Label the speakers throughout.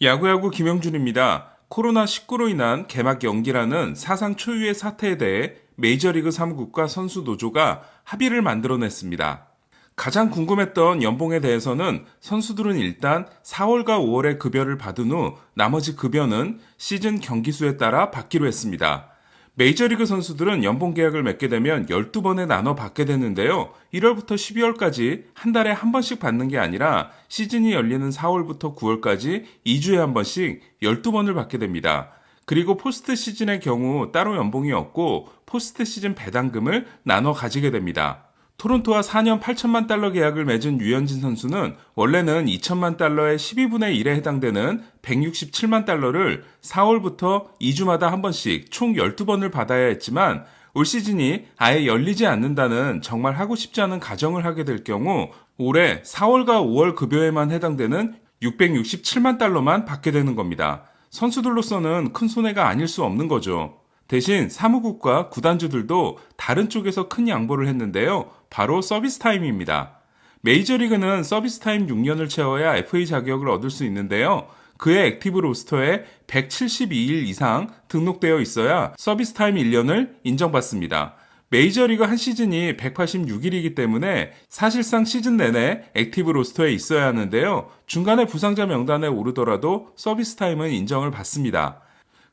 Speaker 1: 야구야구 김영준입니다. 코로나19로 인한 개막 연기라는 사상 초유의 사태에 대해 메이저리그 사무국과 선수 노조가 합의를 만들어냈습니다. 가장 궁금했던 연봉에 대해서는 선수들은 일단 4월과 5월에 급여를 받은 후 나머지 급여는 시즌 경기 수에 따라 받기로 했습니다. 메이저리그 선수들은 연봉 계약을 맺게 되면 12번에 나눠 받게 되는데요. 1월부터 12월까지 한 달에 한 번씩 받는 게 아니라 시즌이 열리는 4월부터 9월까지 2주에 한 번씩 12번을 받게 됩니다. 그리고 포스트 시즌의 경우 따로 연봉이 없고 포스트 시즌 배당금을 나눠 가지게 됩니다. 토론토와 4년 8천만 달러 계약을 맺은 류현진 선수는 원래는 2천만 달러의 12분의 1에 해당되는 167만 달러를 4월부터 2주마다 한 번씩 총 12번을 받아야 했지만 올 시즌이 아예 열리지 않는다는 정말 하고 싶지 않은 가정을 하게 될 경우 올해 4월과 5월 급여에만 해당되는 667만 달러만 받게 되는 겁니다. 선수들로서는 큰 손해가 아닐 수 없는 거죠. 대신 사무국과 구단주들도 다른 쪽에서 큰 양보를 했는데요. 바로 서비스 타임입니다. 메이저리그는 서비스 타임 6년을 채워야 FA 자격을 얻을 수 있는데요. 그의 액티브 로스터에 172일 이상 등록되어 있어야 서비스 타임 1년을 인정받습니다. 메이저리그 한 시즌이 186일이기 때문에 사실상 시즌 내내 액티브 로스터에 있어야 하는데요. 중간에 부상자 명단에 오르더라도 서비스 타임은 인정을 받습니다.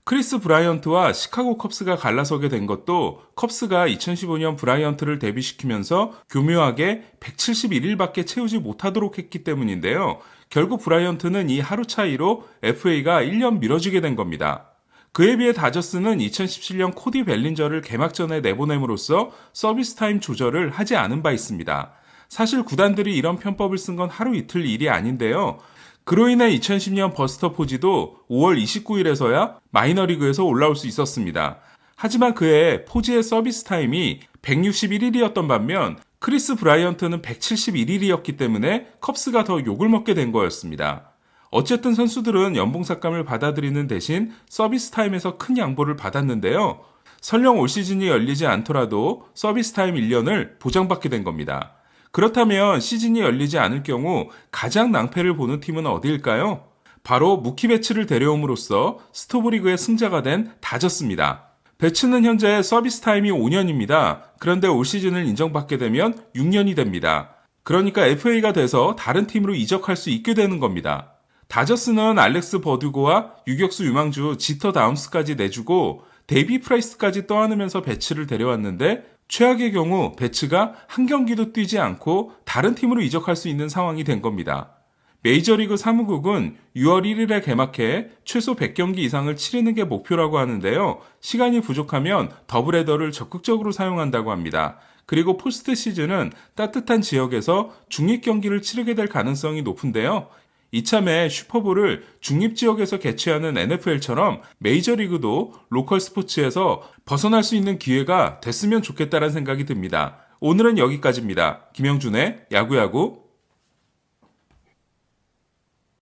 Speaker 1: 크리스 브라이언트와 시카고 컵스가 갈라서게 된 것도 컵스가 2015년 브라이언트를 데뷔시키면서 교묘하게 171일밖에 채우지 못하도록 했기 때문인데요. 결국 브라이언트는 이 하루 차이로 FA가 1년 미뤄지게 된 겁니다. 그에 비해 다저스는 2017년 코디 벨린저를 개막전에 내보냄으로써 서비스 타임 조절을 하지 않은 바 있습니다. 사실 구단들이 이런 편법을 쓴 건 하루 이틀 일이 아닌데요. 그로 인해 2010년 버스터 포지도 5월 29일에서야 마이너리그에서 올라올 수 있었습니다. 하지만 그해 포지의 서비스 타임이 161일이었던 반면 크리스 브라이언트는 171일이었기 때문에 컵스가 더 욕을 먹게 된 거였습니다. 어쨌든 선수들은 연봉 삭감을 받아들이는 대신 서비스 타임에서 큰 양보를 받았는데요. 설령 올 시즌이 열리지 않더라도 서비스 타임 1년을 보장받게 된 겁니다. 그렇다면 시즌이 열리지 않을 경우 가장 낭패를 보는 팀은 어디일까요? 바로 무키 배츠를 데려옴으로써 스토브리그의 승자가 된 다저스입니다. 배츠는 현재 서비스 타임이 5년입니다. 그런데 올 시즌을 인정받게 되면 6년이 됩니다. 그러니까 FA가 돼서 다른 팀으로 이적할 수 있게 되는 겁니다. 다저스는 알렉스 버듀고와 유격수 유망주 지터 다운스까지 내주고 데이비 프라이스까지 떠안으면서 배츠를 데려왔는데 최악의 경우 배츠가 한 경기도 뛰지 않고 다른 팀으로 이적할 수 있는 상황이 된 겁니다. 메이저리그 사무국은 6월 1일에 개막해 최소 100경기 이상을 치르는 게 목표라고 하는데요. 시간이 부족하면 더블헤더를 적극적으로 사용한다고 합니다. 그리고 포스트 시즌은 따뜻한 지역에서 중립경기를 치르게 될 가능성이 높은데요. 이참에 슈퍼볼을 중립지역에서 개최하는 NFL처럼 메이저리그도 로컬 스포츠에서 벗어날 수 있는 기회가 됐으면 좋겠다는 생각이 듭니다. 오늘은 여기까지입니다. 김영준의 야구야구